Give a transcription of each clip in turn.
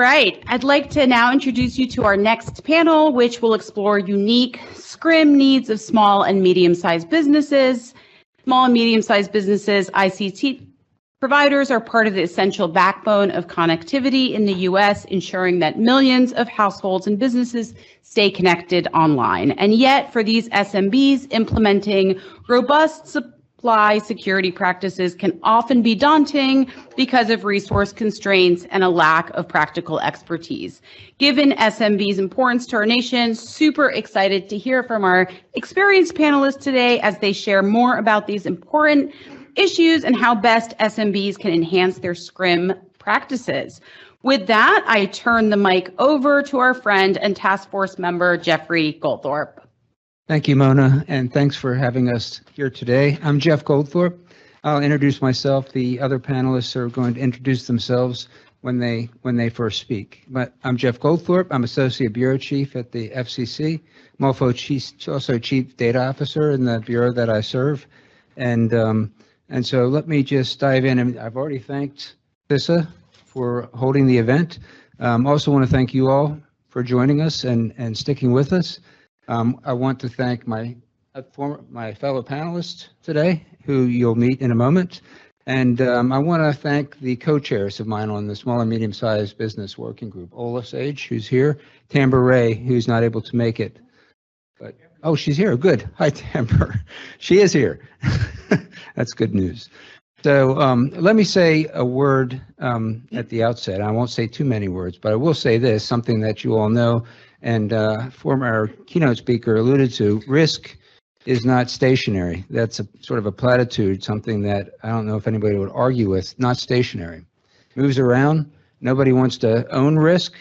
right, I'd like to now introduce you to our next panel, which will explore unique SCRM needs of small and medium-sized businesses. Small and medium-sized businesses, ICT providers, are part of the essential backbone of connectivity in the U.S., ensuring that millions of households and businesses stay connected online. And yet, for these SMBs, implementing robust supply security practices can often be daunting because of resource constraints and a lack of practical expertise. Given SMB's importance to our nation, super excited to hear from our experienced panelists today as they share more about these important issues and how best SMBs can enhance their SCRM practices. With that, I turn the mic over to our friend and task force member, Jeffrey Goldthorpe. Thank you, Mona, and thanks for having us here today. I'm Jeff Goldthorpe. I'll introduce myself. The other panelists are going to introduce themselves when they first speak. But I'm Jeff Goldthorpe. I'm Associate Bureau Chief at the FCC. I'm also Chief Data Officer in the bureau that I serve. And so let me just dive in. I've already thanked CISA for holding the event. Also want to thank you all for joining us and sticking with us. I want to thank my fellow panelists today, who you'll meet in a moment. And I want to thank the co-chairs of mine on the Small and Medium-Sized Business Working Group, Ola Sage, who's here, Tamber Ray, who's not able to make it. But oh, she's here. Good. Hi, Tamber. She is here. That's good news. So let me say a word at the outset. I won't say too many words, but I will say this, something that you all know, and former keynote speaker alluded to: risk is not stationary. That's a sort of a platitude, something that I don't know if anybody would argue with. Not stationary. Moves around. Nobody wants to own risk.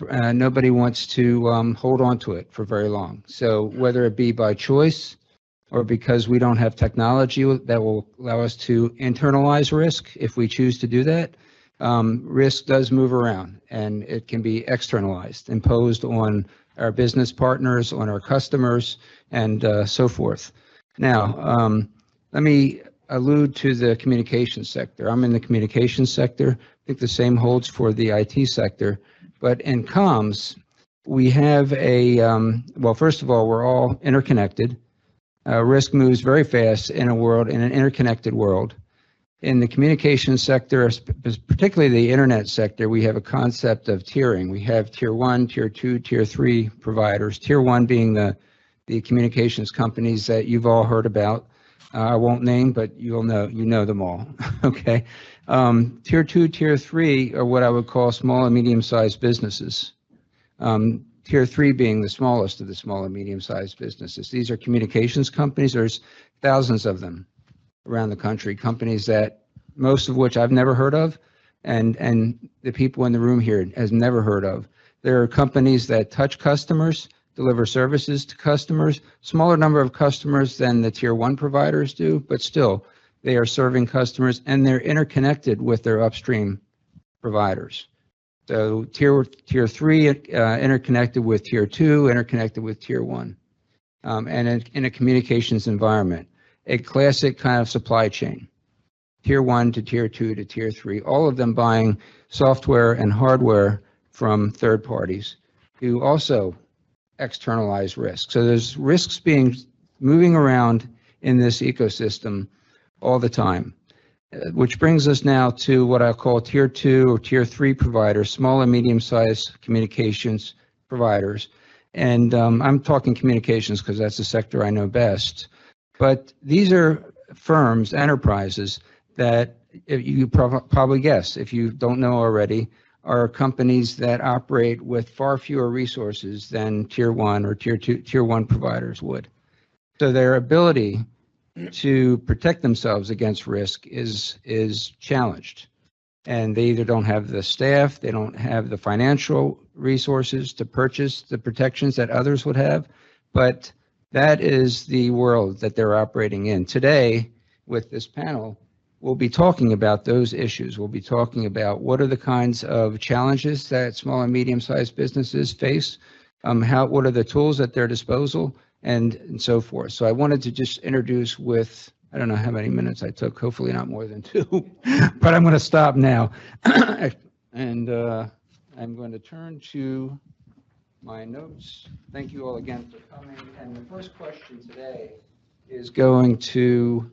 Nobody wants to hold on to it for very long. So whether it be by choice or because we don't have technology that will allow us to internalize risk, if we choose to do that, risk does move around, and it can be externalized, imposed on our business partners, on our customers, and so forth. Now, let me allude to the communications sector. I'm in the communications sector. I think the same holds for the IT sector. But in comms, we have well, first of all, we're all interconnected. Risk moves very fast in an interconnected world. In the communications sector, particularly the internet sector, we have a concept of tiering. We have tier 1, tier 2, tier 3 providers. Tier 1 being the communications companies that you've all heard about. I won't name, but you know them all. Okay. Tier 2, tier 3 are what I would call small and medium-sized businesses. Tier 3 being the smallest of the small and medium-sized businesses. These are communications companies. There's thousands of them around the country, companies that most of which I've never heard of, and the people in the room here has never heard of. There are companies that touch customers, deliver services to customers, smaller number of customers than the tier 1 providers do, but still they are serving customers, and they're interconnected with their upstream providers. So tier 3 interconnected with tier 2, interconnected with tier 1, and in a communications environment, a classic kind of supply chain. Tier 1 to tier 2 to tier 3, all of them buying software and hardware from third parties who also externalize risk. So there's risks moving around in this ecosystem all the time. Which brings us now to what I call tier 2 or tier 3 providers, small and medium-sized communications providers. And I'm talking communications because that's the sector I know best. But these are firms, enterprises, that you probably guess, if you don't know already, are companies that operate with far fewer resources than tier 1 or tier 2, tier 1 providers would. So their ability to protect themselves against risk is challenged, and they either don't have the staff, they don't have the financial resources to purchase the protections that others would have. But that is the world that they're operating in today. With this panel, we'll be talking about those issues. We'll be talking about what are the kinds of challenges that small and medium-sized businesses face, what are the tools at their disposal, and so forth. So I wanted to just introduce with, I don't know how many minutes I took, hopefully not more than 2, but I'm going to stop now. And I'm going to turn to my notes. Thank you all again for coming. And the first question today is going to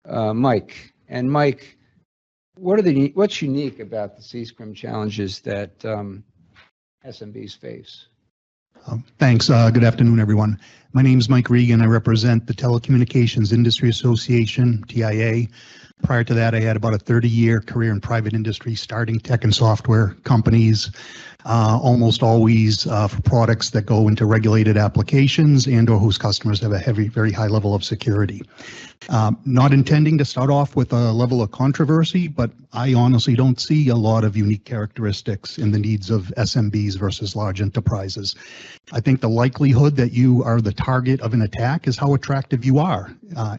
Mike. And Mike, what's unique about the SCRM challenges that SMBs face? Thanks. Good afternoon, everyone. My name is Mike Regan. I represent the Telecommunications Industry Association, TIA. Prior to that, I had about a 30-year career in private industry, starting tech and software companies, almost always for products that go into regulated applications and or whose customers have a very high level of security. Not intending to start off with a level of controversy, but I honestly don't see a lot of unique characteristics in the needs of SMBs versus large enterprises. I think the likelihood that you are the target of an attack is how attractive you are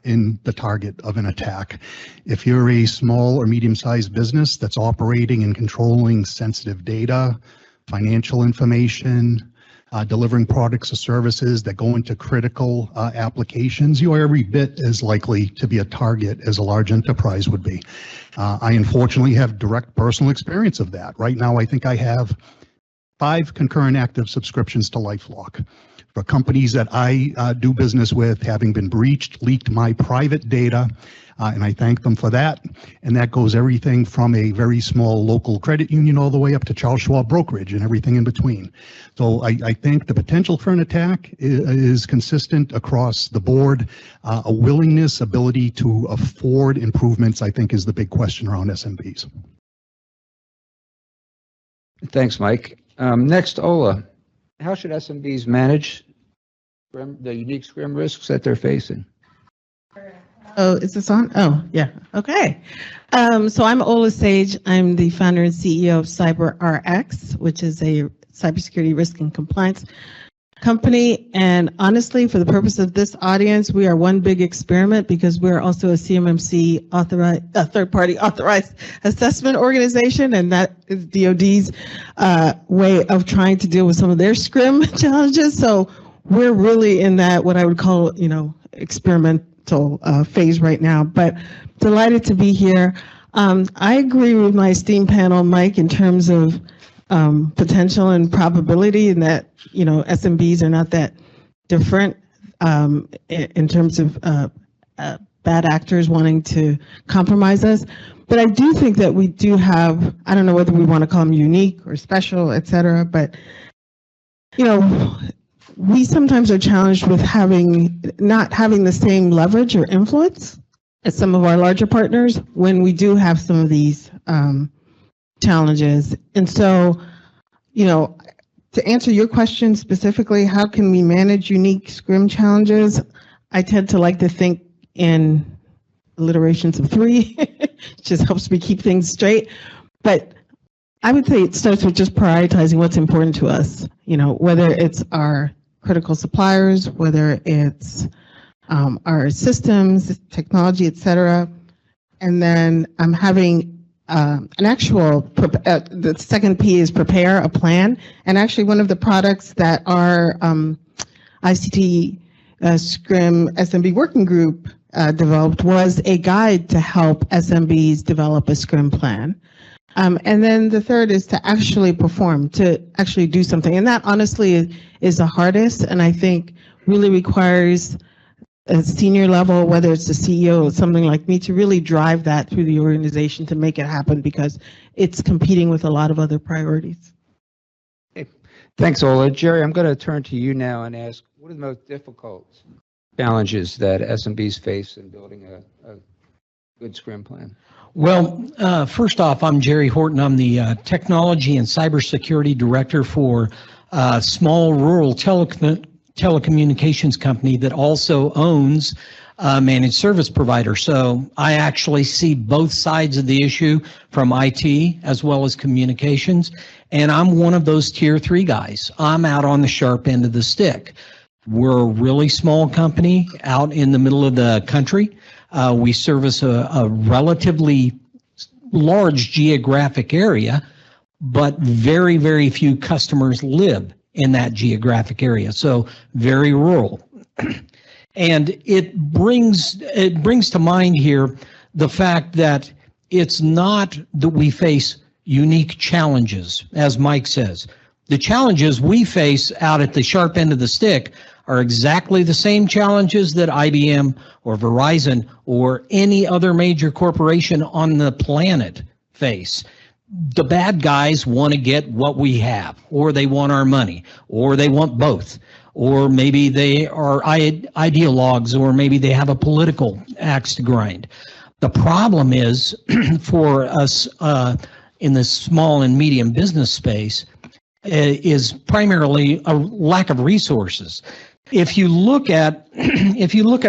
in the target of an attack. If you're a small or medium-sized business that's operating and controlling sensitive data, financial information, delivering products or services that go into critical applications, you are every bit as likely to be a target as a large enterprise would be. I unfortunately have direct personal experience of that. Right now, I think I have 5 concurrent active subscriptions to LifeLock. For companies that I do business with, having been breached, leaked my private data, and I thank them for that. And that goes everything from a very small local credit union all the way up to Charles Schwab brokerage and everything in between. So I think the potential for an attack is consistent across the board. A willingness, ability to afford improvements, I think, is the big question around SMBs. Thanks, Mike. Next, Ola. How should SMBs manage the unique SCRM risks that they're facing? Oh, is this on? Oh, yeah. Okay. So I'm Ola Sage. I'm the founder and CEO of CyberRx, which is a cybersecurity risk and compliance company. And honestly, for the purpose of this audience, we are one big experiment because we're also a CMMC authorized, a third-party authorized assessment organization, and that is DoD's way of trying to deal with some of their SCRM challenges. So we're really in that what I would call, experimental phase right now. But delighted to be here. I agree with my esteemed panel, Mike, in terms of potential and probability, and that SMBs are not that different in terms of bad actors wanting to compromise us. But I do think that we do have, I don't know whether we want to call them unique or special, et cetera, but we sometimes are challenged with not having the same leverage or influence as some of our larger partners when we do have some of these challenges. And so, to answer your question specifically, how can we manage unique SCRM challenges? I tend to like to think in alliterations of 3. It just helps me keep things straight. But I would say it starts with just prioritizing what's important to us, whether it's our critical suppliers, whether it's our systems, technology, et cetera. And then I'm having an actual, the second P is prepare a plan. And actually one of the products that our ICT SCRM SMB working group developed was a guide to help SMBs develop a SCRM plan. And then the third is to actually perform, to actually do something. And that honestly is the hardest, and I think really requires a senior level, whether it's the CEO or something like me, to really drive that through the organization to make it happen, because it's competing with a lot of other priorities. Okay. Thanks, Ola. Jerry, I'm going to turn to you now and ask, what are the most difficult challenges that SMBs face in building a good SCRM plan? Well, first off, I'm Jerry Horton. I'm the Technology and Cybersecurity Director for a small rural telecommunications company that also owns a managed service provider. So I actually see both sides of the issue from IT as well as communications, and I'm one of those tier 3 guys. I'm out on the sharp end of the stick. We're a really small company out in the middle of the country. We service a relatively large geographic area, but very, very few customers live in that geographic area, so very rural. And it brings to mind here the fact that it's not that we face unique challenges, as Mike says. The challenges we face out at the sharp end of the stick are exactly the same challenges that IBM or Verizon or any other major corporation on the planet face. The bad guys want to get what we have, or they want our money, or they want both, or maybe they are ideologues, or maybe they have a political axe to grind. The problem is for us in the small and medium business space is primarily a lack of resources. If you look at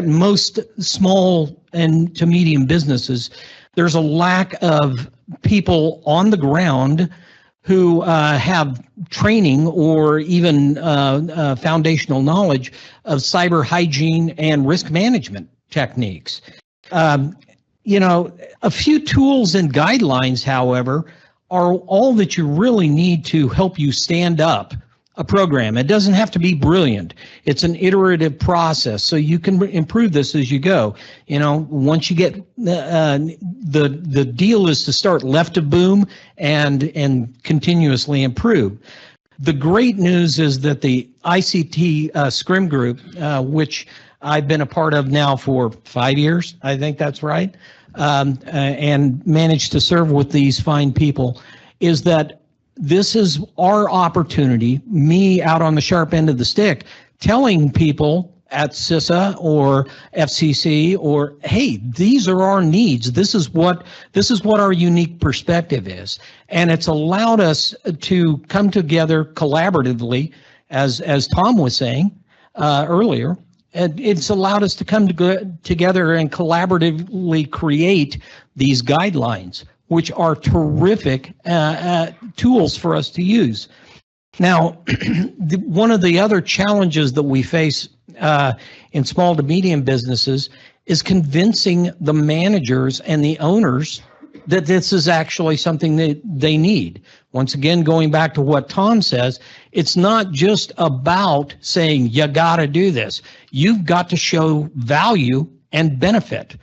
most small and to medium businesses, there's a lack of people on the ground who have training or even foundational knowledge of cyber hygiene and risk management techniques. A few tools and guidelines, however, are all that you really need to help you stand up a program. It doesn't have to be brilliant. It's an iterative process, so you can improve this as you go. Once you get the deal is to start left of boom and continuously improve. The great news is that the ICT SCRM group, which I've been a part of now for 5 years, I think that's right, and managed to serve with these fine people, is that this is our opportunity, me out on the sharp end of the stick, telling people at CISA or FCC or, hey, these are our needs. This is what our unique perspective is. And it's allowed us to come together collaboratively, as Tom was saying earlier. It's allowed us to come together and collaboratively create these guidelines, which are terrific tools for us to use. Now, one of the other challenges that we face in small to medium businesses is convincing the managers and the owners that this is actually something that they need. Once again, going back to what Tom says, it's not just about saying you got to do this. You've got to show value and benefit.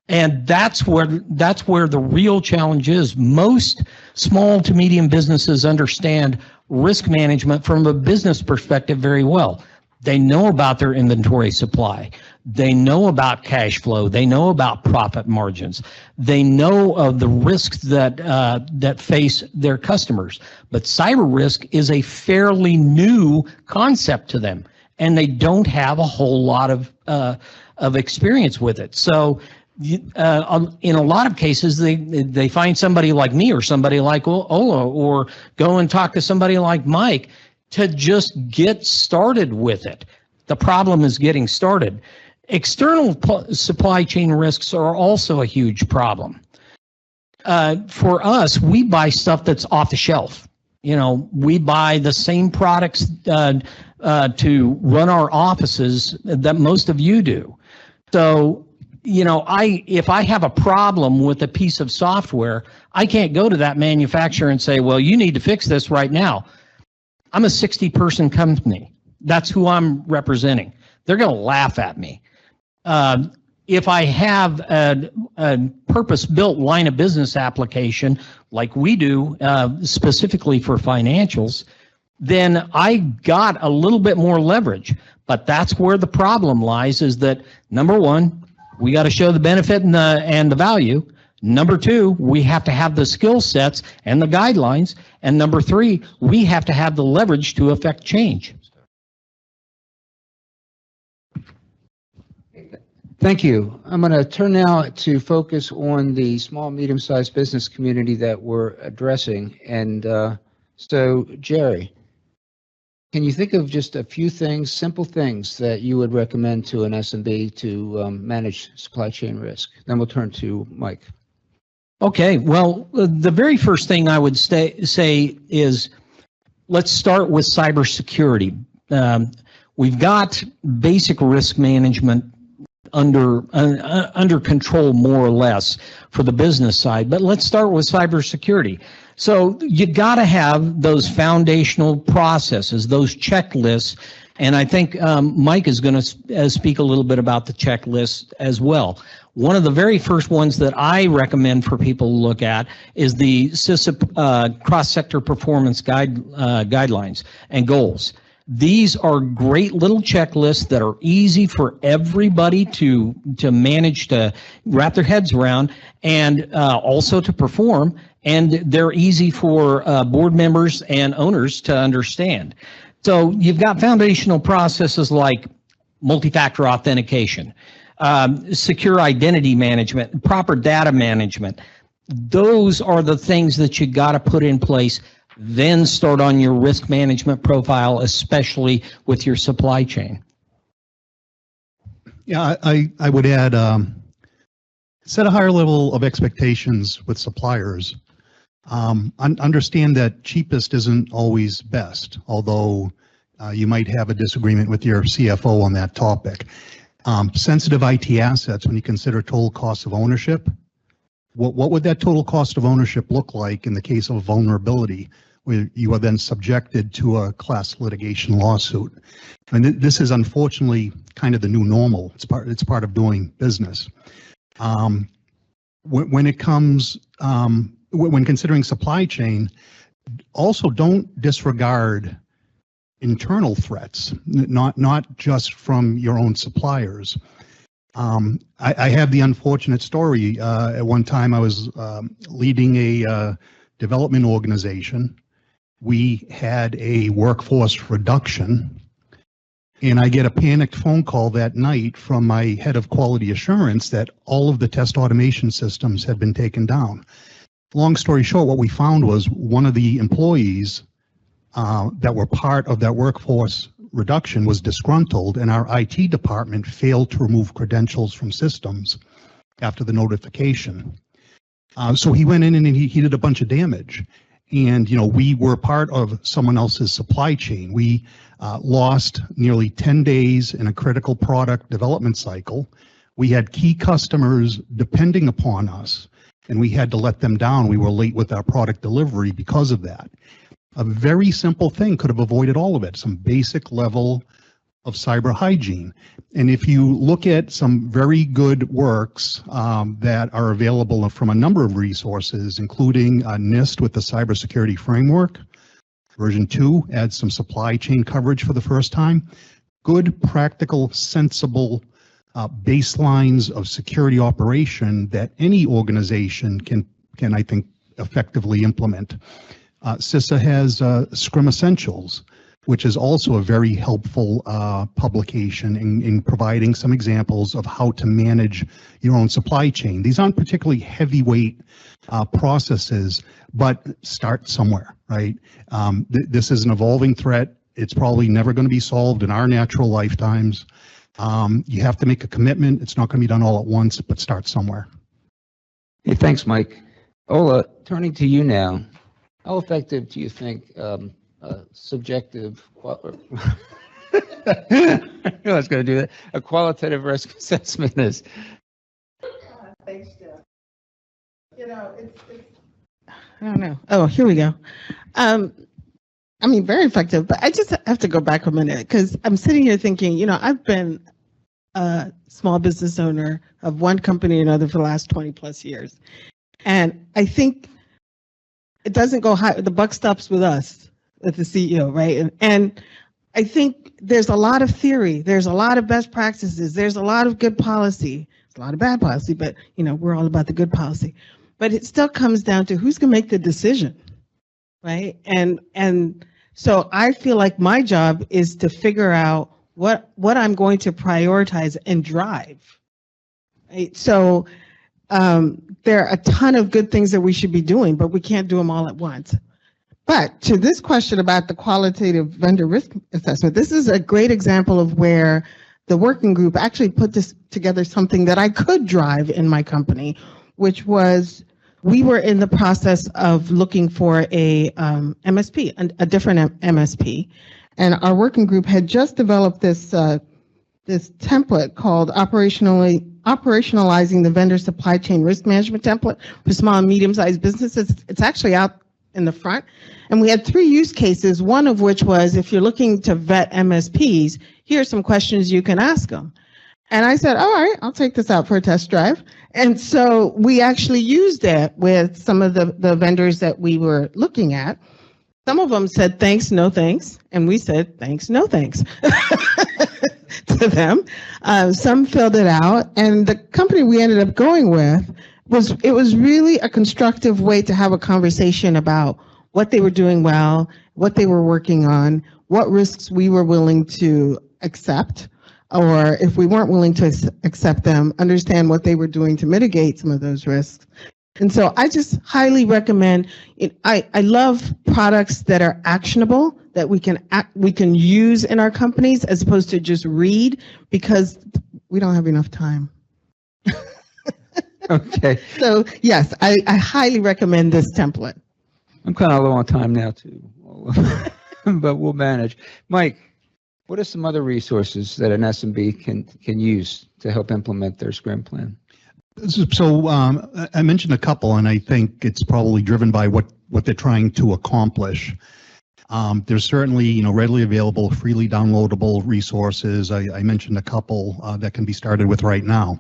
And that's where the real challenge is. Most small to medium businesses understand risk management from a business perspective very well. They know about their inventory supply. They know about cash flow. They know about profit margins. They know of the risks that face their customers. But cyber risk is a fairly new concept to them, and they don't have a whole lot of experience with it. So in a lot of cases, they find somebody like me or somebody like Ola, or go and talk to somebody like Mike to just get started with it. The problem is getting started. External supply chain risks are also a huge problem. For us, we buy stuff that's off the shelf. We buy the same products to run our offices that most of you do. So, if I have a problem with a piece of software, I can't go to that manufacturer and say, well, you need to fix this right now. I'm a 60-person company. That's who I'm representing. They're going to laugh at me. If I have a purpose-built line of business application like we do, specifically for financials, then I got a little bit more leverage. But that's where the problem lies, is that, number one, we got to show the benefit and the value. Number two, we have to have the skill sets and the guidelines. And number three, we have to have the leverage to affect change. Thank you. I'm going to turn now to focus on the small, medium-sized business community that we're addressing. And so, Jerry, can you think of just a few things, simple things, that you would recommend to an SMB to manage supply chain risk? Then we'll turn to Mike. Okay, well, the very first thing I would say is let's start with cybersecurity. We've got basic risk management under control, more or less, for the business side, but let's start with cybersecurity. So you got to have those foundational processes, those checklists And I think Mike is going to speak a little bit about the checklist as well. One of the very first ones that I recommend for people to look at is the CISA cross-sector performance guidelines and goals. These are great little checklists that are easy for everybody to manage, to wrap their heads around, and also to perform. And they're easy for board members and owners to understand. So you've got foundational processes like multi-factor authentication, secure identity management, proper data management. Those are the things that you got to put in place. Then start on your risk management profile, especially with your supply chain. Yeah, I would add, set a higher level of expectations with suppliers. Understand that cheapest isn't always best, although you might have a disagreement with your CFO on that topic. Sensitive IT assets, when you consider total cost of ownership, what would that total cost of ownership look like in the case of a vulnerability where you are then subjected to a class litigation lawsuit? And this is unfortunately kind of the new normal. It's part of doing business. When it comes, when considering supply chain, also don't disregard internal threats, not just from your own suppliers. I have the unfortunate story. At one time I was leading a development organization. We had a workforce reduction, and I get a panicked phone call that night from my head of quality assurance that all of the test automation systems had been taken down. Long story short, what we found was one of the employees that were part of that workforce reduction was disgruntled, and our IT department failed to remove credentials from systems after the notification. So he went in and he did a bunch of damage. And, you know, we were part of someone else's supply chain. We lost nearly 10 days in a critical product development cycle. We had key customers depending upon us, and we had to let them down. We were late with our product delivery because of that. A very simple thing could have avoided all of it, some basic level of cyber hygiene. And if you look at some very good works that are available from a number of resources, including NIST with the cybersecurity framework, version 2 adds some supply chain coverage for the first time. Good, practical, sensible baselines of security operation that any organization can I think, effectively implement. CISA has SCRM Essentials, which is also a very helpful publication in providing some examples of how to manage your own supply chain. These aren't particularly heavyweight processes, but start somewhere, right? This is an evolving threat. It's probably never going to be solved in our natural lifetimes. You have to make a commitment. It's not going to be done all at once, but start somewhere. Hey, thanks, Mike. Ola, turning to you now. How effective do you think subjective, I was going to do that, a qualitative risk assessment is? Thanks, Jeff. You know, it's I don't know. Oh, here we go. I mean, very effective, but I just have to go back a minute because I'm sitting here thinking, you know, I've been a small business owner of one company or another for the last 20 plus years. And I think it doesn't go high. The buck stops with us, with the CEO, right? And I think there's a lot of theory. There's a lot of best practices. There's a lot of good policy. There's a lot of bad policy, but, you know, we're all about the good policy. But it still comes down to who's going to make the decision, right? And so I feel like my job is to figure out what I'm going to prioritize and drive, right? So there are a ton of good things that we should be doing, but we can't do them all at once. But to this question about the qualitative vendor risk assessment, this is a great example of where the working group actually put this together, something that I could drive in my company, which was we were in the process of looking for a MSP, a different MSP, and our working group had just developed this this template called Operationalizing the Vendor Supply Chain Risk Management Template for small and medium-sized businesses. It's actually out in the front. And we had 3 use cases, one of which was if you're looking to vet MSPs, here are some questions you can ask them. And I said, all right, I'll take this out for a test drive. And so we actually used it with some of the vendors that we were looking at. Some of them said, thanks, no thanks. And we said, thanks, no thanks to them. Some filled it out. And the company we ended up going with was really a constructive way to have a conversation about what they were doing well, what they were working on, what risks we were willing to accept, or if we weren't willing to accept them, understand what they were doing to mitigate some of those risks. And so I just highly recommend it. I love products that are actionable, that we can use in our companies as opposed to just read, because we don't have enough time. Okay. So yes, I highly recommend this template. I'm kind of low on time now too, but we'll manage. Mike, what are some other resources that an SMB can use to help implement their Scrum plan? So I mentioned a couple, and I think it's probably driven by what they're trying to accomplish. There's certainly, readily available, freely downloadable resources. I mentioned a couple that can be started with right now.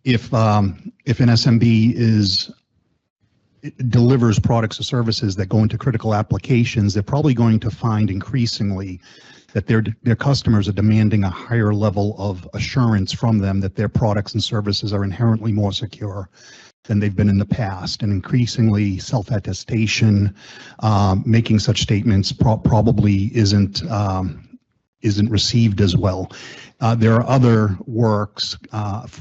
If an SMB delivers products or services that go into critical applications, they're probably going to find increasingly that their customers are demanding a higher level of assurance from them that their products and services are inherently more secure than they've been in the past. And increasingly, self-attestation, making such statements probably isn't received as well. There are other works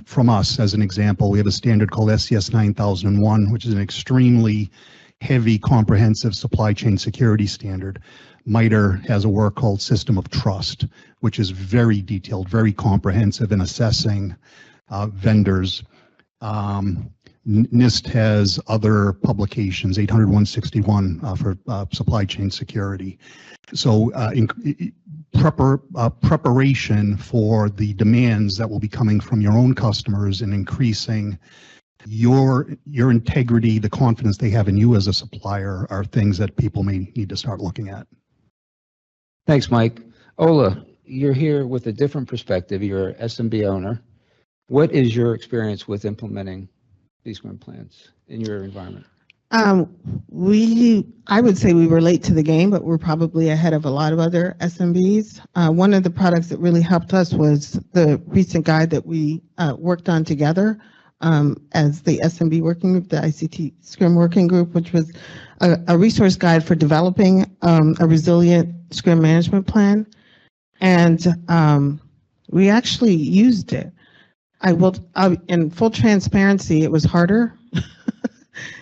from us. As an example, we have a standard called SCS 9001, which is an extremely heavy, comprehensive supply chain security standard. MITRE has a work called System of Trust, which is very detailed, very comprehensive in assessing vendors. NIST has other publications, 800-161 for supply chain security. So preparation for the demands that will be coming from your own customers and increasing your integrity, the confidence they have in you as a supplier, are things that people may need to start looking at. Thanks, Mike. Ola, you're here with a different perspective. You're an SMB owner. What is your experience with implementing these Scrum plans in your environment? I would say we were late to the game, but we're probably ahead of a lot of other SMBs. One of the products that really helped us was the recent guide that we worked on together as the SMB working group, the ICT Scrum working group, which was a resource guide for developing a resilient Scrum management plan. And we actually used it. In full transparency, it was harder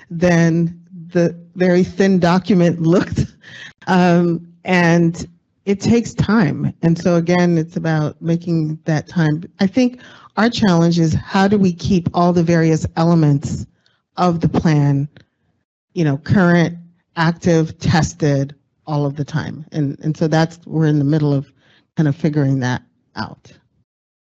than the very thin document looked. And it takes time. And so again, it's about making that time. I think our challenge is how do we keep all the various elements of the plan, current, active, tested all of the time. And so we're in the middle of kind of figuring that out.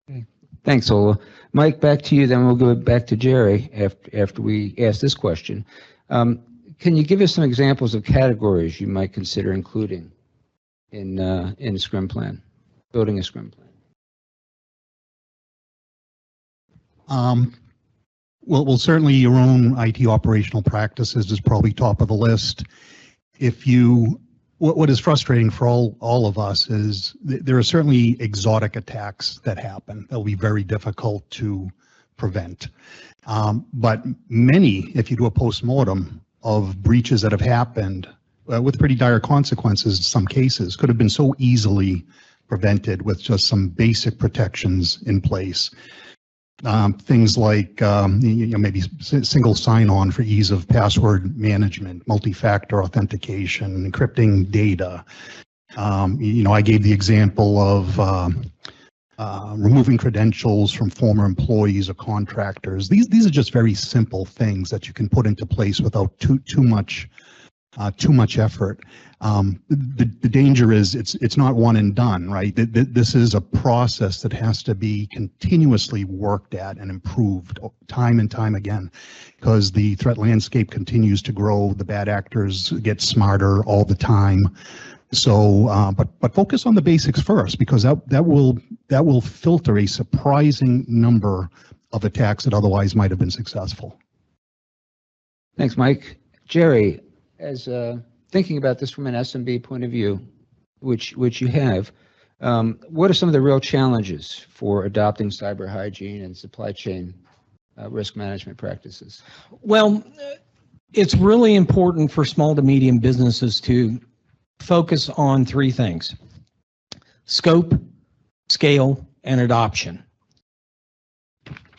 Okay. Thanks, Ola. Mike, back to you, then we'll go back to Jerry after we ask this question. Can you give us some examples of categories you might consider including in a Scrum plan, building a Scrum plan? Well, certainly your own IT operational practices is probably top of the list. What is frustrating for all of us is there are certainly exotic attacks that happen that will be very difficult to prevent. But many, if you do a postmortem of breaches that have happened with pretty dire consequences in some cases, could have been so easily prevented with just some basic protections in place. Things like maybe single sign-on for ease of password management, multi-factor authentication, encrypting data. I gave the example of removing credentials from former employees or contractors. These are just very simple things that you can put into place without too much too much effort. The danger is it's not one and done, right? This is a process that has to be continuously worked at and improved time and time again, because the threat landscape continues to grow. The bad actors get smarter all the time. So, but focus on the basics first, because that will filter a surprising number of attacks that otherwise might have been successful. Thanks, Mike. Jerry, as thinking about this from an SMB point of view, which you have, what are some of the real challenges for adopting cyber hygiene and supply chain risk management practices? Well, it's really important for small to medium businesses to focus on three things: scope, scale, and adoption.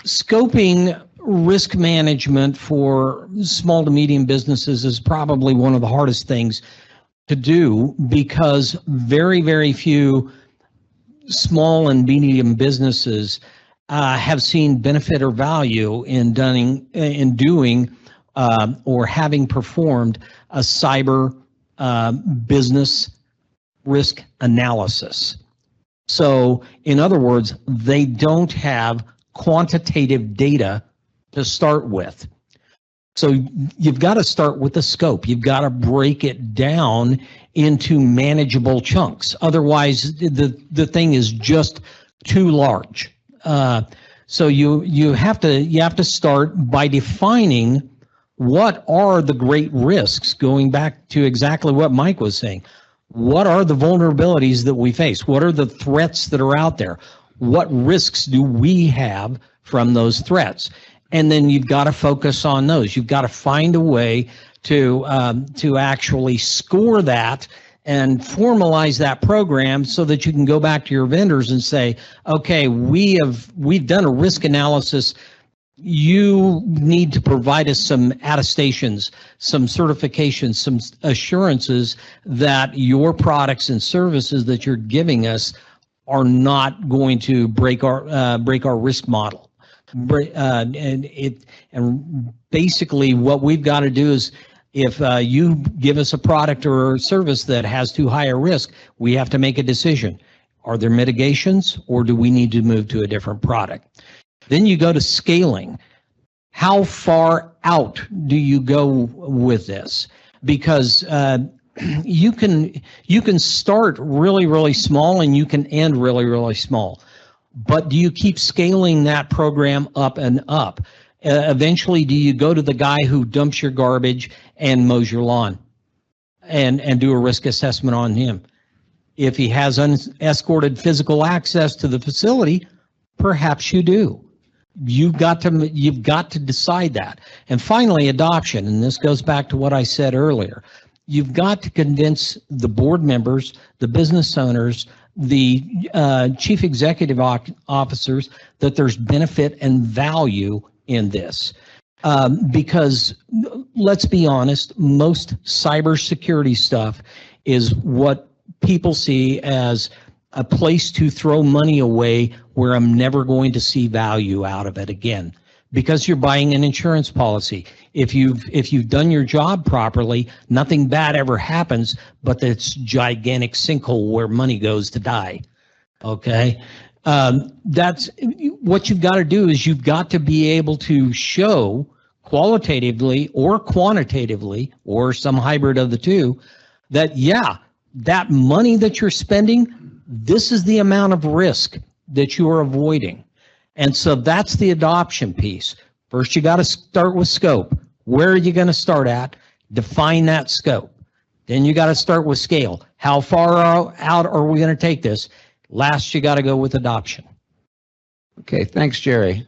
Scoping risk management for small to medium businesses is probably one of the hardest things to do, because very, very few small and medium businesses have seen benefit or value in doing or having performed a cyber business risk analysis. So, in other words, they don't have quantitative data to start with. So you've got to start with the scope. You've got to break it down into manageable chunks. Otherwise, the thing is just too large. So you have to start by defining what are the great risks, going back to exactly what Mike was saying. What are the vulnerabilities that we face? What are the threats that are out there? What risks do we have from those threats? And then you've got to focus on those. You've got to find a way to actually score that and formalize that program so that you can go back to your vendors and say, okay, we've done a risk analysis. You need to provide us some attestations, some certifications, some assurances that your products and services that you're giving us are not going to break our risk model. And basically what we've got to do is, if you give us a product or a service that has too high a risk, we have to make a decision. Are there mitigations, or do we need to move to a different product? Then you go to scaling. How far out do you go with this? Because you can start really, really small, and you can end really, really small. But do you keep scaling that program up and up? Eventually, do you go to the guy who dumps your garbage and mows your lawn and do a risk assessment on him? If he has unescorted physical access to the facility, perhaps you do. You've got to decide that. And finally, adoption, and this goes back to what I said earlier. You've got to convince the board members, the business owners, the chief executive officers that there's benefit and value in this. Because let's be honest, most cybersecurity stuff is what people see as a place to throw money away where I'm never going to see value out of it again. Because you're buying an insurance policy. If you've done your job properly, nothing bad ever happens, but it's gigantic sinkhole where money goes to die. Okay, that's what you've got to do. Is you've got to be able to show qualitatively or quantitatively or some hybrid of the two that, yeah, that money that you're spending, this is the amount of risk that you are avoiding. And so that's the adoption piece. First, you got to start with scope. Where are you going to start at? Define that scope. Then you got to start with scale. How far out are we going to take this? Last, you got to go with adoption. Okay, thanks, Jerry.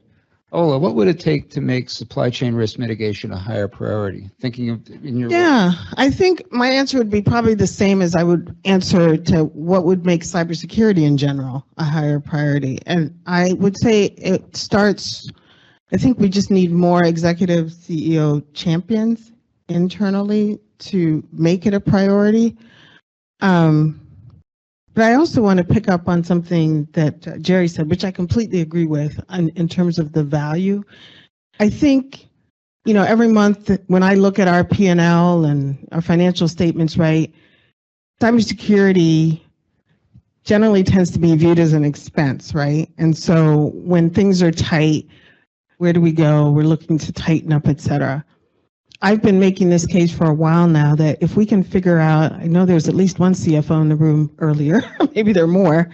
Ola, what would it take to make supply chain risk mitigation a higher priority? Thinking of in your Yeah, I think my answer would be probably the same as I would answer to what would make cybersecurity in general a higher priority. And I would say it starts, I think we just need more executive CEO champions internally to make it a priority. But I also want to pick up on something that Jerry said, which I completely agree with in terms of the value. I think every month when I look at our P&L and our financial statements, right, cybersecurity generally tends to be viewed as an expense, right? And so when things are tight, where do we go? We're looking to tighten up, et cetera. I've been making this case for a while now that if we can figure out, I know there's at least one CFO in the room earlier, maybe there are more,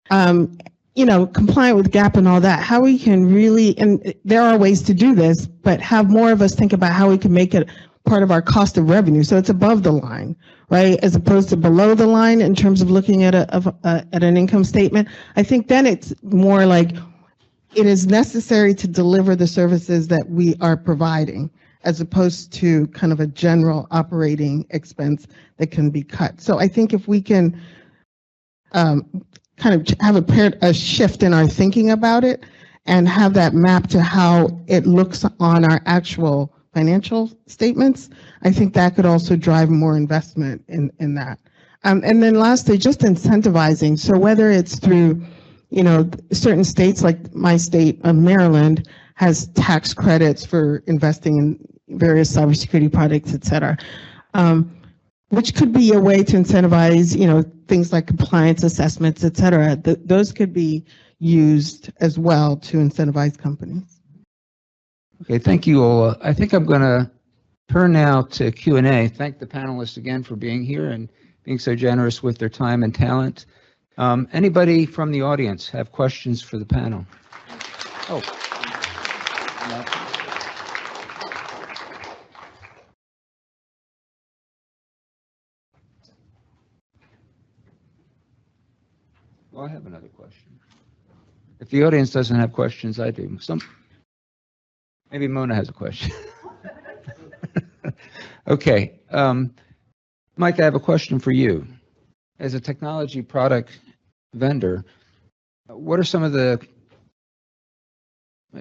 compliant with GAAP and all that, how we can really, and there are ways to do this, but have more of us think about how we can make it part of our cost of revenue. So it's above the line, right? As opposed to below the line in terms of looking at an income statement. I think then it's more like it is necessary to deliver the services that we are providing, as opposed to kind of a general operating expense that can be cut. So I think if we can kind of have a shift in our thinking about it and have that map to how it looks on our actual financial statements, I think that could also drive more investment in that. And then lastly, just incentivizing. So whether it's through, certain states, like my state of Maryland has tax credits for investing in various cybersecurity products, et cetera, which could be a way to incentivize, things like compliance assessments, et cetera. Those could be used as well to incentivize companies. Okay, thank you, Ola. I think I'm going to turn now to Q&A. Thank the panelists again for being here and being so generous with their time and talent. Anybody from the audience have questions for the panel? Oh. Well, I have another question. If the audience doesn't have questions, I do. Maybe Mona has a question. Okay. Mike, I have a question for you. As a technology product vendor, what are some of the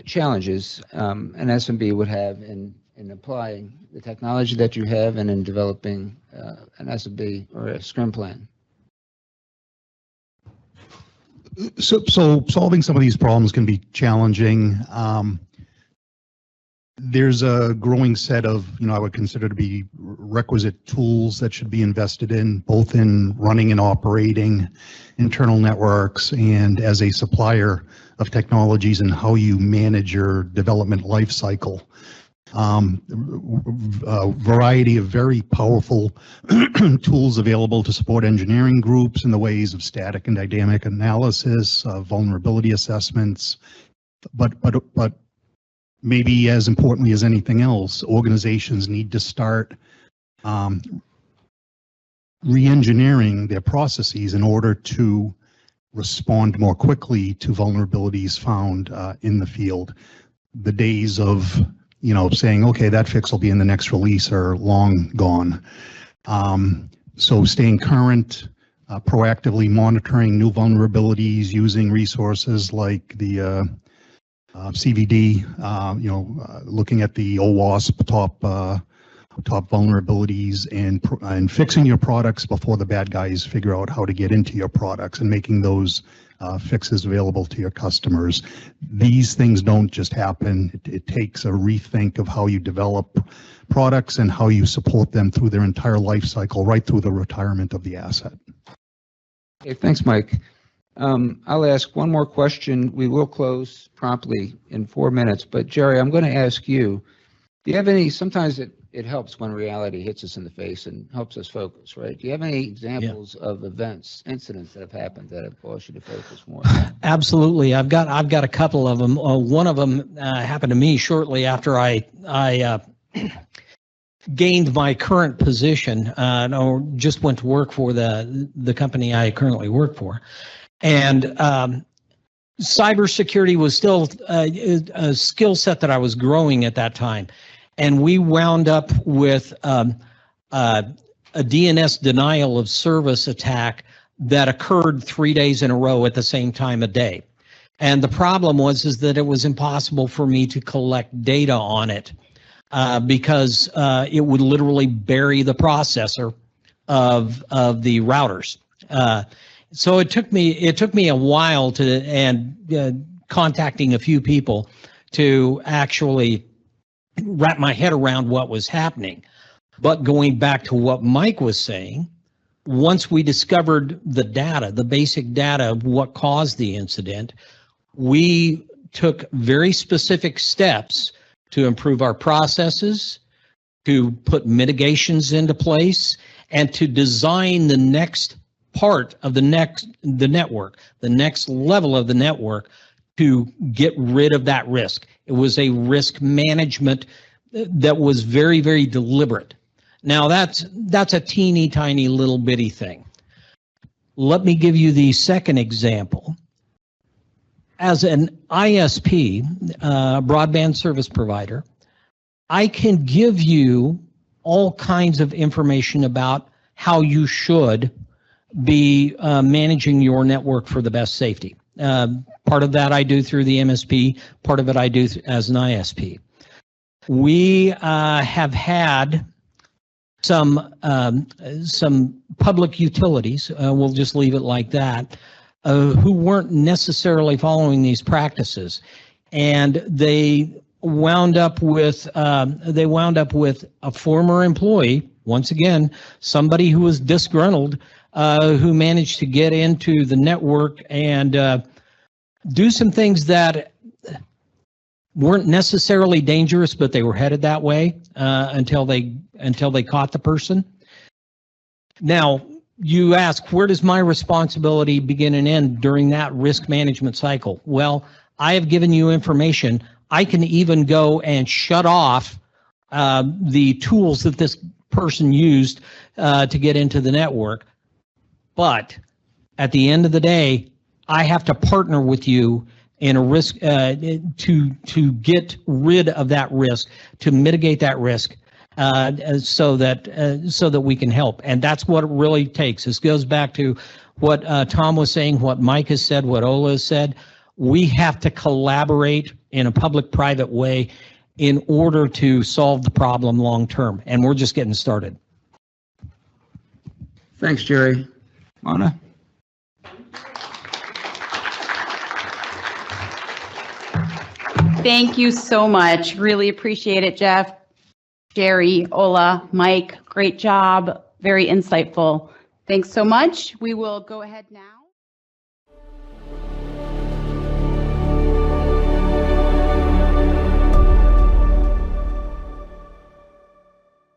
challenges an SMB would have in applying the technology that you have and in developing an SMB or a SCRM plan? So solving some of these problems can be challenging. There's a growing set of, I would consider to be requisite tools that should be invested in, both in running and operating internal networks and as a supplier of technologies and how you manage your development life cycle. A variety of very powerful tools available to support engineering groups in the ways of static and dynamic analysis, vulnerability assessments, but maybe as importantly as anything else, organizations need to start re-engineering their processes in order to respond more quickly to vulnerabilities found in the field. The days of saying, okay, that fix will be in the next release are long gone. So staying current, proactively monitoring new vulnerabilities, using resources like the CVD, looking at the OWASP top vulnerabilities and fixing your products before the bad guys figure out how to get into your products and making those fixes available to your customers. These things don't just happen. It takes a rethink of how you develop products and how you support them through their entire life cycle, right through the retirement of the asset. Okay, thanks, Mike. I'll ask one more question. We will close promptly in 4 minutes, but Jerry, I'm going to ask you, do you have any, sometimes it helps when reality hits us in the face and helps us focus, right? Do you have any examples of incidents that have happened that have caused you to focus more? Absolutely. I've got a couple of them. One of them happened to me shortly after I gained my current position, or just went to work for the company I currently work for. And cybersecurity was still a skill set that I was growing at that time. And we wound up with a DNS denial of service attack that occurred 3 days in a row at the same time a day. And the problem was that it was impossible for me to collect data on it because it would literally bury the processor of the routers. So it took me a while contacting a few people to actually wrap my head around what was happening. But going back to what Mike was saying, once we discovered the data, the basic data of what caused the incident, we took very specific steps to improve our processes, to put mitigations into place, and to design the next part of the network, the next level of the network, to get rid of that risk. It was a risk management that was very, very deliberate. Now that's a teeny tiny little bitty thing. Let me give you the second example. As an ISP, broadband service provider, I can give you all kinds of information about how you should be managing your network for the best safety. Part of that I do through the MSP, part of it I do as an ISP. We have had some public utilities, we'll just leave it like that, who weren't necessarily following these practices, and they wound up with a former employee, once again, somebody who was disgruntled, who managed to get into the network and do some things that weren't necessarily dangerous, but they were headed that way until they caught the person. Now, you ask, where does my responsibility begin and end during that risk management cycle? Well, I have given you information. I can even go and shut off the tools that this person used to get into the network. But at the end of the day, I have to partner with you in a risk to get rid of that risk, to mitigate that risk, so that we can help. And that's what it really takes. This goes back to what Tom was saying, what Mike has said, what Ola has said. We have to collaborate in a public-private way in order to solve the problem long term. And we're just getting started. Thanks, Jerry. Mona? Thank you so much. Really appreciate it, Jeff, Jerry, Ola, Mike. Great job. Very insightful. Thanks so much. We will go ahead now.